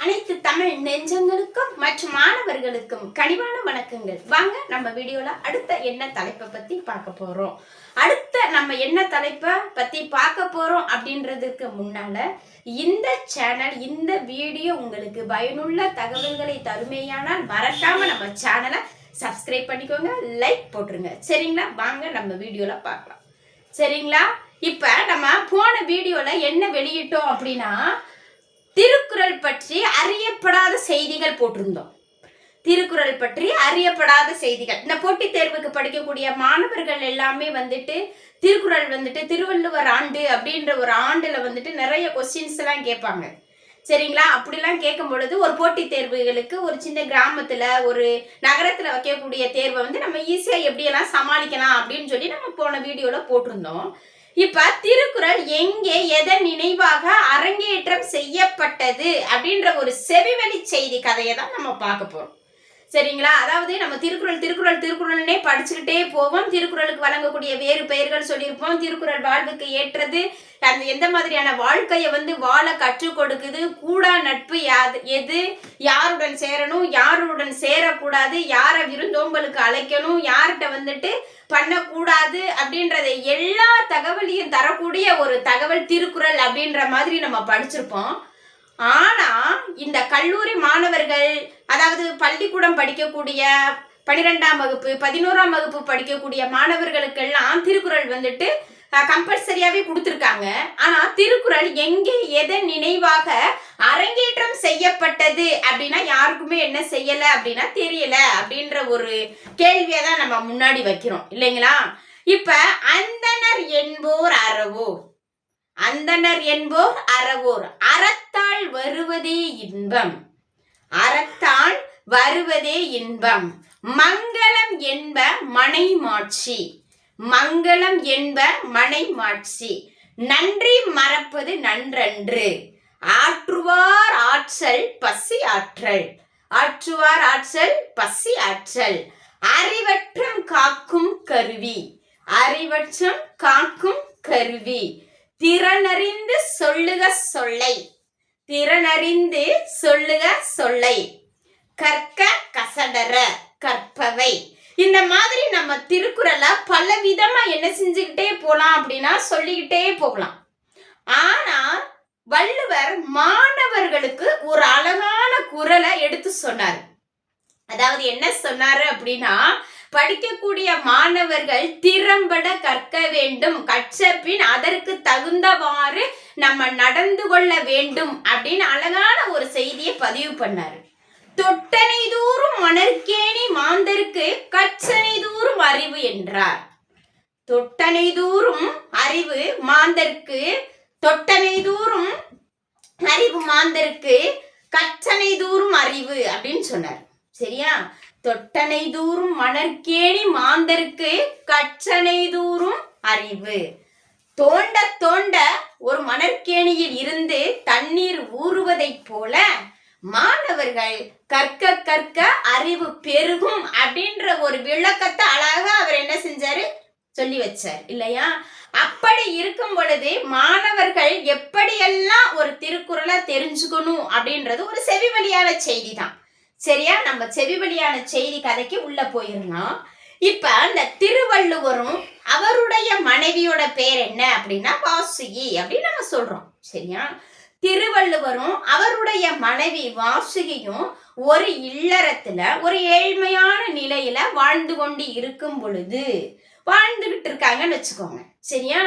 அனைத்து தமிழ் நெஞ்சங்களுக்கும் மற்றும் மாணவர்களுக்கும் கனிவான வணக்கங்கள். வாங்க நம்ம வீடியோல அடுத்த என்ன தலைப்பை பத்தி பார்க்க போறோம். அடுத்த நம்ம என்ன தலைப்பை பத்தி பார்க்க போறோம் அப்படின்றதுக்கு முன்னால இந்த சேனல் இந்த வீடியோ உங்களுக்கு பயனுள்ள தகவல்களை தருமையானால் மறக்காம நம்ம சேனலை சப்ஸ்கிரைப் பண்ணிக்கோங்க, லைக் போட்டுருங்க. சரிங்களா? வாங்க நம்ம வீடியோல பார்க்கலாம். சரிங்களா? இப்ப நம்ம போன வீடியோல என்ன வெளியிட்டோம் அப்படின்னா, திருக்குறள் பற்றி அறியப்படாத செய்திகள் போட்டிருந்தோம். திருக்குறள் பற்றி அறியப்படாத செய்திகள். இந்த போட்டித் தேர்வுக்கு படிக்கக்கூடிய மாணவர்கள் எல்லாமே திருக்குறள் திருவள்ளுவர் ஆண்டு அப்படின்ற ஒரு ஆண்டுல நிறைய கொஸ்டின்ஸ் எல்லாம் கேட்பாங்க. சரிங்களா? அப்படிலாம் கேட்கும் பொழுது ஒரு போட்டித் தேர்வுகளுக்கு ஒரு சின்ன கிராமத்துல ஒரு நகரத்துல வைக்கக்கூடிய தேர்வை நம்ம ஈஸியா எப்படியெல்லாம் சமாளிக்கலாம் அப்படின்னு சொல்லி நம்ம போன வீடியோல போட்டிருந்தோம். இப்ப திருக்குறள் எங்கே எதன் நினைவாக அரங்கேற்றம் செய்யப்பட்டது அப்படின்ற ஒரு செவிவழி செய்தி கதையை தான் நம்ம பார்க்க போறோம். சரிங்களா? அதாவது நம்ம திருக்குறள்னே படிச்சுக்கிட்டே போவோம். திருக்குறளுக்கு வழங்கக்கூடிய வேறு பெயர்கள் சொல்லியிருப்போம். திருக்குறள் வாழ்வுக்கு ஏற்றது, அந்த எந்த மாதிரியான வாழ்க்கையை வாழ கற்றுக் கொடுக்குது, கூடா நட்பு எது, யாருடன் சேரணும், யாருடன் சேரக்கூடாது, யாரை விருந்தோம்பலுக்கு அழைக்கணும், யார்கிட்ட பண்ணக்கூடாது அப்படின்றத எல்லா தகவலையும் தரக்கூடிய ஒரு தகவல் திருக்குறள் அப்படின்ற மாதிரி நம்ம படிச்சிருப்போம். ஆனா இந்த கல்லூரி மாணவர்கள், அதாவது பள்ளிக்கூடம் படிக்கக்கூடிய 12ஆம் வகுப்பு 11ஆம் வகுப்பு படிக்கக்கூடிய மாணவர்களுக்கெல்லாம் திருக்குறள் கம்பல்சரியாவே கொடுத்துருக்காங்க. ஆனா திருக்குறள் எங்கே எதன் நினைவாக அரங்கேற்றம் செய்யப்பட்டது அப்படின்னா யாருக்குமே என்ன செய்யல அப்படின்னா தெரியல அப்படின்ற ஒரு கேள்வியை தான் நம்ம முன்னாடி வைக்கிறோம் இல்லைங்களா? இப்ப அந்தணர் என்போர் அறவோர், அந்தணர் என்போர் அறவோர், அறத்தால் வருவதே இன்பம், அறத்தால் வருவதே இன்பம், மங்களம் என்ப மனை மாட்சி, மங்களம் என்ப மனை மாட்சி, நன்றி மறப்பது நன்றன்று, ஆற்றுவார் ஆற்றல் பசி ஆற்றல், ஆற்றுவார் ஆற்றல் பசி ஆற்றல், அறிவற்றம் காக்கும் கருவி, அறிவற்றம் காக்கும் கருவி, திறனறிந்து சொல்லுக சொல்லை, திறனறிந்து சொல்லுக சொல்லை, கற்க கசடர கற்பவை. இந்த மாதிரி நம்ம திருக்குறளை பல விதமா என்ன செஞ்சுக்கிட்டே போலாம் அப்படின்னா சொல்லிக்கிட்டே போகலாம். ஆனா வள்ளுவர் மாணவர்களுக்கு ஒரு அழகான குறளை எடுத்து சொன்னார். அதாவது என்ன சொன்னாரு அப்படின்னா, படிக்கக்கூடிய மாணவர்கள் திறம்பட கற்க வேண்டும், கற்ற பின் அதற்கு தகுந்தவாறு நம்ம நடந்து கொள்ள வேண்டும் அப்படின்னு அழகான ஒரு செய்தியை பதிவு பண்ணாரு. தொட்டனை தூரும் மணற்கேணி மாந்தருக்கு கற்றனை தூரும் அறிவு என்றார். தொட்டனை தூரும் அறிவு மாந்தருக்கு, தொட்டனை தூரும் அறிவு மாந்தருக்கு கற்றனை தூரும் அறிவு அப்படின்னு சொன்னார். சரியா? தொட்டனை தூரும் மணற்கேணி மாந்தருக்கு கற்றனை தூரும் அறிவு. தோண்ட தோண்ட ஒரு மணற்கேணியில் இருந்து தண்ணீர் ஊறுவதைப் போல மாணவர்கள் கற்க கற்க அறிவு பெருகும் அப்படின்ற ஒரு விளக்கத்தை அழகா அவர் என்ன செஞ்சாரு, சொல்லி வச்சார் இல்லையா? அப்படி இருக்கும் பொழுது மாணவர்கள் எப்படியெல்லாம் ஒரு திருக்குறளை தெரிஞ்சுக்கணும் அப்படின்றது ஒரு செவிவழியான செய்தி தான். சரியா? நம்ம செவிவழியான செய்தி கதைக்கு உள்ள போயிடலாம். இப்ப அந்த திருவள்ளுவரும் அவருடைய மனைவியோட பேர் என்ன அப்படின்னா வாசுகி அப்படின்னு நம்ம சொல்றோம். சரியா? திருவள்ளுவரும் அவருடைய மனைவி வாசுகியும் ஒரு இல்லறத்துல ஒரு ஏழ்மையான நிலையில வாழ்ந்து கொண்டு இருக்கும் பொழுது வாழ்ந்துகிட்டு இருக்காங்கன்னு வச்சுக்கோங்க. சரியா?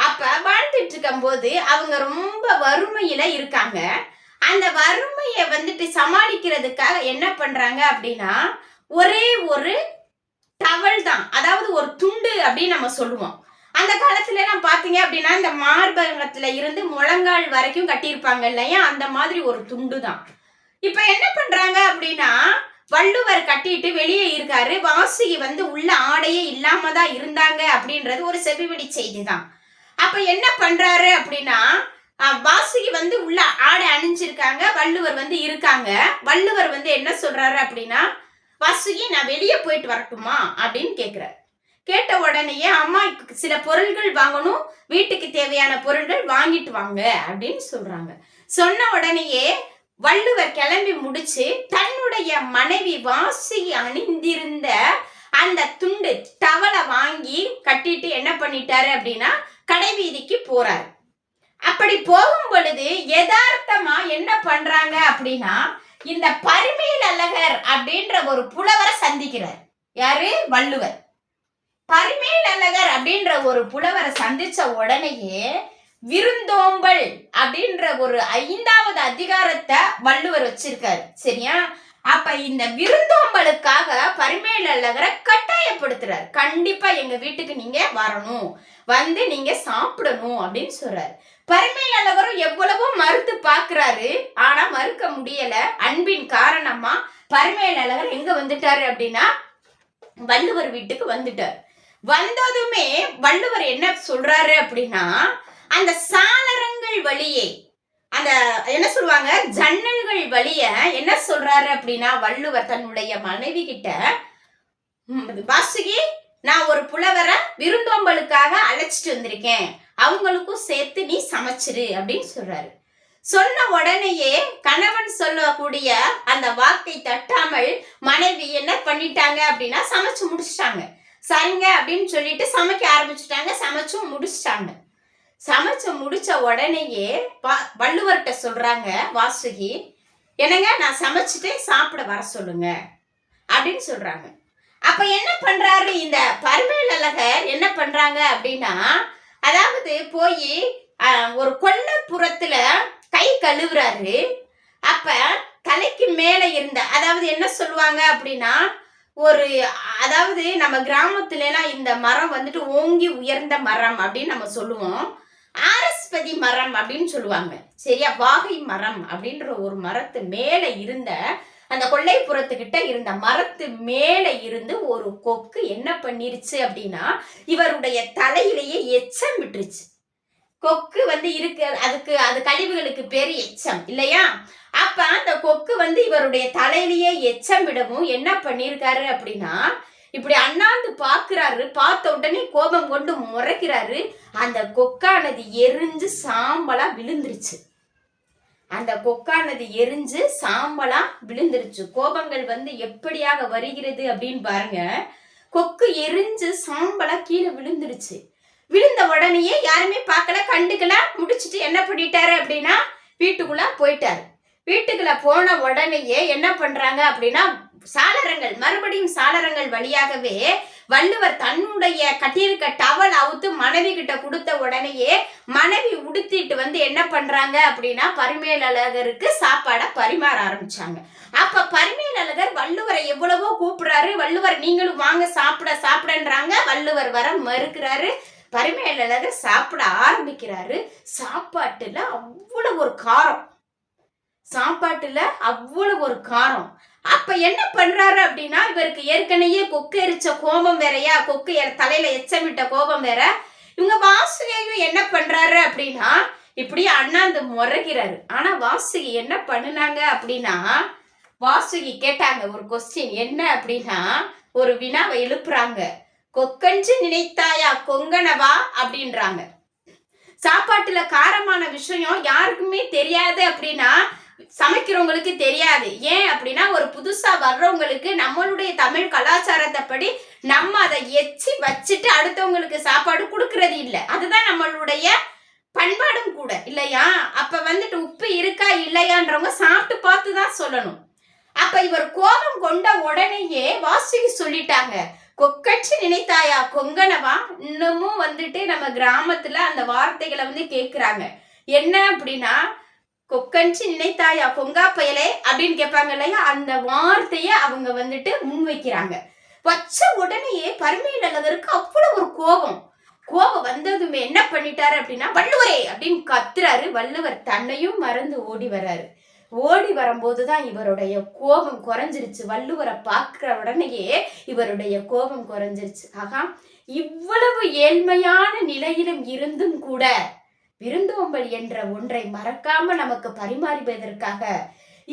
அப்ப வாழ்ந்துட்டு இருக்கும் போது அவங்க ரொம்ப வறுமையில இருக்காங்க. அந்த வறுமையை சமாளிக்கிறதுக்காக என்ன பண்றாங்க அப்படின்னா, ஒரே ஒரு டவல் தான், அதாவது ஒரு துண்டு அப்படின்னு நம்ம சொல்லுவோம். அந்த காலத்துல எல்லாம் பாத்தீங்க அப்படின்னா இந்த மார்பகத்துல இருந்து முழங்கால் வரைக்கும் கட்டியிருப்பாங்க இல்லையா? அந்த மாதிரி ஒரு துண்டு தான். இப்ப என்ன பண்றாங்க அப்படின்னா, வள்ளுவர் கட்டிட்டு வெளியே இருக்காரு, வாசுகி உள்ள ஆடையே இல்லாம தான் இருந்தாங்க அப்படின்றது ஒரு செவிவழி செய்தி தான். அப்ப என்ன பண்றாரு அப்படின்னா, வாசுகி உள்ள ஆடை அணிஞ்சிருக்காங்க, வள்ளுவர் இருக்காங்க. வள்ளுவர் என்ன சொல்றாரு அப்படின்னா, வாசுகி நான் வெளியே போயிட்டு வரட்டுமா அப்படின்னு கேட்கிறார். கேட்ட உடனேயே அம்மா சில பொருள்கள் வாங்கணும், வீட்டுக்கு தேவையான பொருள்கள் வாங்கிட்டு வாங்க அப்படின்னு சொல்றாங்க. சொன்ன உடனேயே வள்ளுவர் கிளம்பி முடிச்சு தன்னுடைய மனைவி வாசுகி அணிந்திருந்த அந்த துண்டு டவலை வாங்கி கட்டிட்டு என்ன பண்ணிட்டாரு அப்படின்னா கடைவீதிக்கு போறாரு. அப்படி போகும் பொழுது யதார்த்தமா என்ன பண்றாங்க அப்படின்னா இந்த பரிமேல் அழகர் அப்படின்ற ஒரு புலவரை சந்திக்கிறார். யாரு? வள்ளுவர். பரிமேல் அழகர் அப்படின்ற ஒரு புலவரை சந்திச்ச உடனேயே விருந்தோம்பல் அப்படின்ற ஒரு 5வது அதிகாரத்தை வள்ளுவர் வச்சிருக்காரு. சரியா? அப்ப இந்த விருந்தோம்பலுக்காக பரிமேல் அழகரை கட்டாயப்படுத்துறாரு. கண்டிப்பா எங்க வீட்டுக்கு நீங்க வரணும், வந்து நீங்க சாப்பிடணும் அப்படின்னு சொல்றாரு. பரிமேல் அழகரும் எவ்வளவோ மறுத்து பாக்குறாரு, ஆனா மறுக்க முடியல. அன்பின் காரணமா பரிமேல் அழகர் எங்க வந்துட்டாரு அப்படின்னா வள்ளுவர் வீட்டுக்கு வந்துட்டார். வந்ததுமே வள்ளுவர் என்ன சொல்றாரு அப்படின்னா அந்த சாளரங்கள் வழியே, அந்த என்ன சொல்லுவாங்க ஜன்னல்கள் வழிய என்ன சொல்றாரு அப்படின்னா வள்ளுவர் தன்னுடைய மனைவி கிட்ட, வாசுகி நான் ஒரு புலவரை விருந்தோம்பலுக்காக அழைச்சிட்டு வந்திருக்கேன், அவங்களுக்கும் சேர்த்து நீ சமைச்சிரு அப்படின்னு சொல்றாரு. சொன்ன உடனேயே கணவன் சொல்லக்கூடிய அந்த வாக்கை தட்டாமல் மனைவி என்ன பண்ணிட்டாங்க அப்படின்னா சமைச்சு முடிச்சிட்டாங்க. சரிங்க அப்படின்னு சொல்லிட்டு சமைக்க ஆரம்பிச்சுட்டாங்க. சமைச்சும் முடிச்சிட்டாங்க. சமைச்சு முடிச்ச உடனேயே வள்ளுவர்கிட்ட சொல்றாங்க வாசுகி, என்னங்க நான் சமைச்சிட்டு சாப்பிட வர சொல்லுங்க அப்படின்னு சொல்றாங்க. அப்ப என்ன பண்றாரு இந்த பரிமேல் அழகர், என்ன பண்றாங்க அப்படின்னா அதாவது போய் ஒரு கொல்லைப்புறத்துல கை கழுவுறாரு. அப்ப தலைக்கு மேல இருந்த, அதாவது என்ன சொல்லுவாங்க அப்படின்னா ஒரு, அதாவது நம்ம கிராமத்துல எல்லாம் இந்த மரம் வந்துட்டு ஓங்கி உயர்ந்த மரம் அப்படின்னு நம்ம சொல்லுவோம். ஆரஸ்பதி மரம் அப்படின்னு சொல்லுவாங்க. சரியா? வாகை மரம் அப்படின்ற ஒரு மரத்து மேல இருந்த, அந்த கொல்லைப்புறத்துக்கிட்ட இருந்த மரத்து மேல இருந்து ஒரு கொக்கு என்ன பண்ணிருச்சு அப்படின்னா இவருடைய தலையிலேயே எச்சம் விட்டுருச்சு. கொக்கு வந்து இருக்கு, அதுக்கு அது கழிவுகளுக்கு பேரு எச்சம் இல்லையா? அப்ப அந்த கொக்கு வந்து இவருடைய தலையிலேயே எச்சம் விடவும் என்ன பண்ணிருக்காரு அப்படின்னா இப்படி அண்ணாந்து பாக்குறாரு. பார்த்த உடனே கோபம் கொண்டு முறைக்கிறாரு. அந்த கொக்கானது எரிஞ்சு சாம்பலா விழுந்துருச்சு. அந்த கொக்கானது எரிஞ்சு சாம்பலா விழுந்துருச்சு. கோபங்கள் வந்து எப்படியாக வருகிறது அப்படின்னு பாருங்க. கொக்கு எரிஞ்சு சாம்பலா கீழே விழுந்துருச்சு. விழுந்த உடனேயே யாருமே பார்க்கல, கண்டுக்கல. முடிச்சுட்டு என்ன பண்ணிட்டாரு அப்படின்னா வீட்டுக்குள்ள போயிட்டாரு. வீட்டுக்குள்ள போன உடனேயே என்ன பண்றாங்க அப்படின்னா சாளரங்கள், மறுபடியும் சாளரங்கள் வழியாகவே வள்ளுவர் தன்னுடைய கட்டியிருக்க டவல் அவுத்து மனைவி கிட்ட கொடுத்த உடனேயே மனைவி உடுத்திட்டு வந்து என்ன பண்றாங்க அப்படின்னா பரிமேல் அழகருக்கு சாப்பாடை பரிமாற ஆரம்பிச்சாங்க. அப்ப பரிமேல் அழகர் வள்ளுவரை எவ்வளவோ கூப்பிடுறாரு. வள்ளுவர் நீங்களும் வாங்க சாப்பிட சாப்பிடன்றாங்க. வள்ளுவர் வர மறுக்கிறாரு. பரிமேல் அழகர் சாப்பிட ஆரம்பிக்கிறாரு. சாப்பாட்டுல அவ்வளவு ஒரு காரம், சாப்பாட்டுல அவ்வளவு ஒரு காரம். அப்ப என்ன பண்றாரு அப்படின்னா இவருக்கு ஏற்கனவே கொக்கு எரிச்ச கோபம் வேறையா, கொக்கு தலையில எச்சமிட்ட கோபம் வேற. இவங்க வாசுகியும் என்ன பண்றாரு அப்படின்னா இப்படி அண்ணாந்து முறைகிறாரு. ஆனா வாசுகி என்ன பண்ணுனாங்க அப்படின்னா, வாசுகி கேட்டாங்க ஒரு கொஸ்டின். என்ன அப்படின்னா ஒரு வினாவை எழுப்புறாங்க. கொக்கன்று நினைத்தாயா கொங்கனவா அப்படின்றாங்க. சாப்பாட்டுல காரமான விஷயம் யாருக்குமே தெரியாது அப்படின்னா சமைக்கிறவங்களுக்கு தெரியாது. ஏன் அப்படின்னா ஒரு புதுசா வர்றவங்களுக்கு நம்மளுடைய தமிழ் கலாச்சாரத்தை படி நம்ம அதை எச்சி வச்சுட்டு அடுத்தவங்களுக்கு சாப்பாடு கொடுக்கறது இல்லை. அதுதான் நம்மளுடைய பண்பாடும் கூட இல்லையா? அப்ப வந்துட்டு உப்பு இருக்கா இல்லையான்றவங்க சாப்பிட்டு பார்த்து தான் சொல்லணும். அப்ப இவர் கோபம் கொண்ட உடனேயே வாசுகி சொல்லிட்டாங்க, கொக்கச்சு நினைத்தாயா கொங்கனவா. இன்னமும் வந்துட்டு நம்ம கிராமத்துல அந்த வார்த்தைகளை வந்து கேக்குறாங்க. என்ன அப்படின்னா கொக்கஞ்சு நினைத்தாயா கொங்கா பயலே அப்படின்னு கேட்பாங்க இல்லையா? அந்த வார்த்தைய அவங்க வந்துட்டு முன்வைக்கிறாங்க. வச்ச உடனேயே பரிமேல் அழகருக்கு அவ்வளவு ஒரு கோபம். கோபம் வந்ததுமே என்ன பண்ணிட்டாரு அப்படின்னா வள்ளுவரே அப்படின்னு கத்துறாரு. வள்ளுவர் தன்னையும் மறந்து ஓடி வர்றாரு. ஓடி வரும்போதுதான் இவருடைய கோபம் குறைஞ்சிருச்சு. வள்ளுவரை பார்க்கிற உடனேயே இவருடைய கோபம் குறைஞ்சிருச்சு. ஆகா, இவ்வளவு ஏழ்மையான நிலையிலும் இருந்தும் கூட விருந்தோம்பல் என்ற ஒன்றை மறக்காம நமக்கு பரிமாறுவதற்காக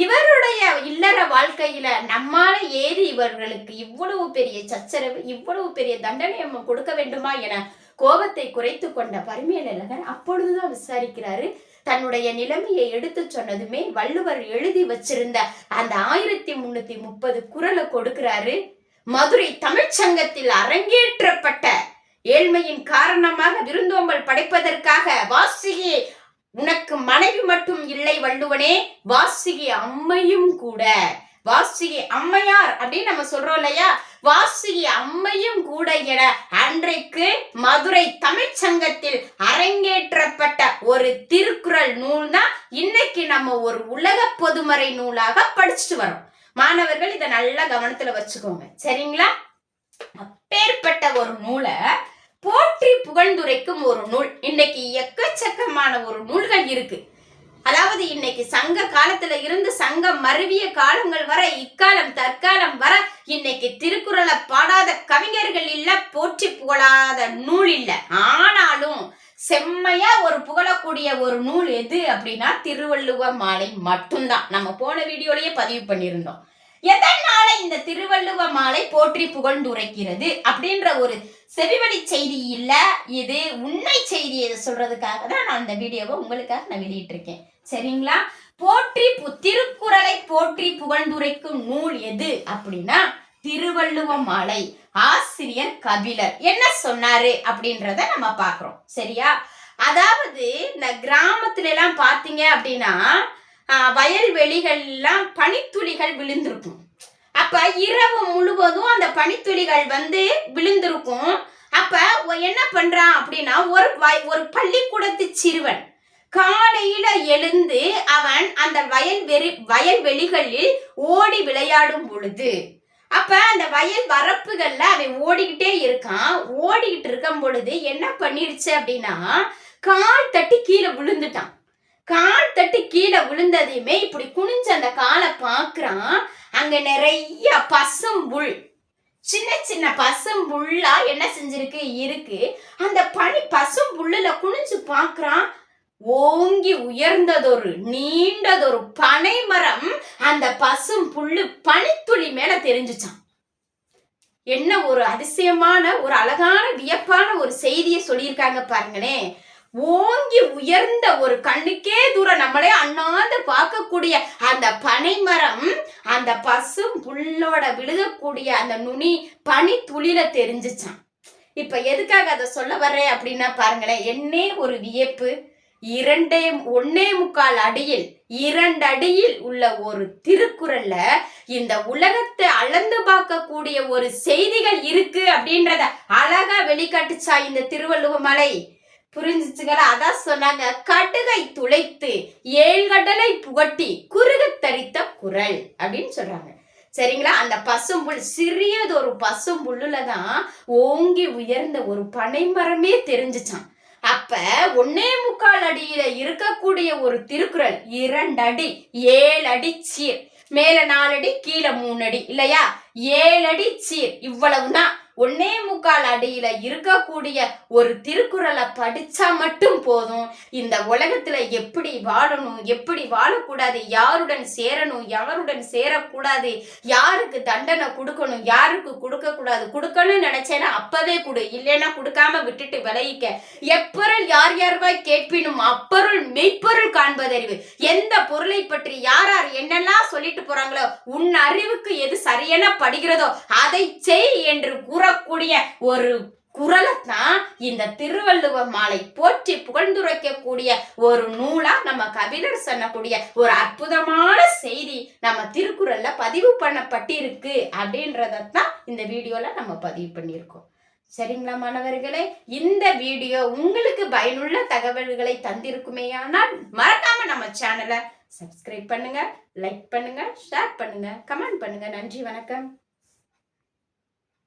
இவருடைய இல்லற வாழ்க்கையில நம்மால ஏறி இவர்களுக்கு இவ்வளவு பெரிய சச்சரவு, இவ்வளவு பெரிய தண்டனை நம்ம கொடுக்க வேண்டுமா என கோபத்தை குறைத்து கொண்ட பரிமேலழகர் அப்பொழுதுதான் விசாரிக்கிறாரு. தன்னுடைய நிலைமையை எடுத்து சொன்னதுமே வள்ளுவர் எழுதி வச்சிருந்த அந்த 1330 குறளை கொடுக்கிறாரு. மதுரை தமிழ்ச்சங்கத்தில் அரங்கேற்றப்பட்ட ஏழ்மையின் காரணமாக விருந்தோம்பல் படைப்பதற்காக வாசிகி உனக்கு மனைவி மட்டும் இல்லை வள்ளுவனே, வாசிகி அம்மையும் கூட, வாசிகி அம்மையார் அப்படின்னு நம்ம சொல்றோம் இல்லையா, வாசிகி அம்மையும் கூட என அன்றைக்கு மதுரை தமிழ்ச்சங்கத்தில் அரங்கேற்றப்பட்ட ஒரு திருக்குறள் நூல் தான் இன்னைக்கு நம்ம ஒரு உலக பொதுமறை நூலாக படிச்சுட்டு வரோம். மாணவர்கள் இதை நல்லா கவனத்துல வச்சுக்கோங்க, சரிங்களா? அப்பேற்பட்ட ஒரு நூலை போற்றி புகழ்ந்துரைக்கும் ஒரு நூல். இன்னைக்கு எக்கச்சக்கமான ஒரு நூல்கள் இருக்கு. அதாவது இன்னைக்கு சங்க காலத்துல இருந்து சங்கம் மருவிய காலங்கள் வர, இக்காலம் தற்காலம் வர இன்னைக்கு திருக்குறளை பாடாத கவிஞர்கள் இல்ல, போற்றி புகழாத நூல் இல்ல. ஆனாலும் செம்மையா ஒரு புகழக்கூடிய ஒரு நூல் எது அப்படின்னா திருவள்ளுவ மாலை மட்டும்தான். நம்ம போன வீடியோலயே பதிவு பண்ணியிருந்தோம். எதனால இந்த திருவள்ளுவ மாலை போற்றி புகழ்ந்துரைக்கிறது அப்படின்ற ஒரு செவிவழி செய்தி இல்ல, இது உண்மை செய்தியை சொல்றதுக்காக தான் நான் இந்த வீடியோவை உங்களுக்காக நான் வெளியிட்டு இருக்கேன், சரிங்களா? போற்றி திருக்குறளை போற்றி புகழ்ந்துரைக்கும் நூல் எது அப்படின்னா திருவள்ளுவ மாலை. ஆசிரியர் கபிலர் என்ன சொன்னாரு அப்படின்றத நம்ம பாக்குறோம், சரியா? அதாவது இந்த கிராமத்துல எல்லாம் பாத்தீங்க அப்படின்னா வயல்வெளிகள் எல்லாம் பனித்துளிகள் விழுந்திருக்கும். அப்ப இரவு முழுவதும் அந்த பனித்துளிகள் விழுந்திருக்கும். அப்ப என்ன பண்றான் அப்படின்னா ஒரு பள்ளிக்கூடத்து சிறுவன் காலையில எழுந்து அவன் அந்த வயல்வெளிகளில் ஓடி விளையாடும் பொழுது, அப்ப அந்த வயல் வரப்புகள்ல அவன் ஓடிக்கிட்டே இருக்கான். ஓடிக்கிட்டு இருக்கும் பொழுது என்ன பண்ணிருச்சு அப்படின்னா கால் தட்டி கீழே விழுந்துட்டான். கால் தட்டி கீழே விழுந்ததையுமே இப்படி குனிஞ்சு அந்த காலை பாக்குறான். அங்க நிறைய பசும்புல், சின்ன சின்ன பசும்புல்லா என்ன செஞ்சிருக்கு இருக்கு. அந்த பசும்புல்லுல குனிஞ்சு பாக்குறான். ஓங்கி உயர்ந்ததொரு நீண்டதொரு பனை மரம் அந்த பசும் புல்லு பனித்துளி மேல தெரிஞ்சுச்சான். என்ன ஒரு அதிசயமான ஒரு அழகான வியப்பான ஒரு செய்தியை சொல்லியிருக்காங்க பாருங்களே. ஓங்கி உயர்ந்த ஒரு கண்ணுக்கே தூரம் நம்மளே அண்ணாந்து பார்க்கக்கூடிய அந்த பனை மரம் அந்த பசும் புல்லோட விழுகக்கூடிய அந்த நுனி பனி துளில தெரிஞ்சுச்சான். இப்ப எதுக்காக அதை சொல்ல வர்றேன் அப்படின்னா பாருங்களேன், என்னே ஒரு வியப்பு. 1.25 அடியில் 2 அடியில் உள்ள ஒரு திருக்குறள்ல இந்த உலகத்தை அளந்து பார்க்கக்கூடிய ஒரு செய்திகள் இருக்கு அப்படின்றத அழகா வெளிக்காட்டுச்சா இந்த திருவள்ளுவ மலை. புரிஞ்சுச்சுங்களா? அதான் சொன்னாங்க, கடுகை துளைத்து 7 கடலை புகட்டி குறுக தரித்த குறள் அப்படின்னு சொல்றாங்க, சரிங்களா? அந்த பசும்புல், சிறியதொரு பசும்புல்லுலதான் ஓங்கி உயர்ந்த ஒரு பனை மரமே தெரிஞ்சுச்சான். அப்ப 1.25 அடியில இருக்கக்கூடிய ஒரு திருக்குறள் 2 அடி 7 அடி சீர், மேல 4 அடி கீழே 3 அடி இல்லையா, 7 அடி சீர், இவ்வளவுதான். 1.25 அடியில இருக்கக்கூடிய ஒரு திருக்குறளை படிச்சா மட்டும் போதும். இந்த உலகத்துல எப்படி வாழணும், எப்படி வாழக்கூடாது, யாருடன் சேரணும், யாருடன் சேரக்கூடாது, யாருக்கு தண்டனை கொடுக்கணும், யாருக்கு கொடுக்க கூடாது, கொடுக்கணும்னு நினைச்சேன்னா அப்பவே கொடு, இல்லைன்னா கொடுக்காம விட்டுட்டு விளைவிக்க. எப்பொருள் யார் யார்வாய் கேட்பினும் அப்பொருள் மெய்ப்பொருள் காண்பதறிவு. எந்த பொருளை பற்றி யார் யார் என்னெல்லாம் சொல்லிட்டு போறாங்களோ, உன் அறிவுக்கு எது சரியென படுகிறதோ அதை செய் என்று கூறக்கூடிய ஒரு குறளைத்தான் இந்த திருவள்ளுவ மாலை போற்றி புகழ்ந்துரைக்கக்கூடிய ஒரு நூலா நம்ம கபிலர் சொன்னக்கூடிய ஒரு அற்புதமான செய்தி நம்ம திருக்குறள்ல பதிவு பண்ணப்பட்டிருக்கு அப்படின்றதான் இந்த வீடியோல நம்ம பதிவு பண்ணியிருக்கோம், சரிங்களா மாணவர்களே? இந்த வீடியோ உங்களுக்கு பயனுள்ள தகவல்களை தந்திருக்குமேயானால் மறக்காம நம்ம சேனலை சப்ஸ்கிரைப் பண்ணுங்க, லைக் பண்ணுங்க, ஷேர் பண்ணுங்க, கமெண்ட் பண்ணுங்க. நன்றி, வணக்கம்.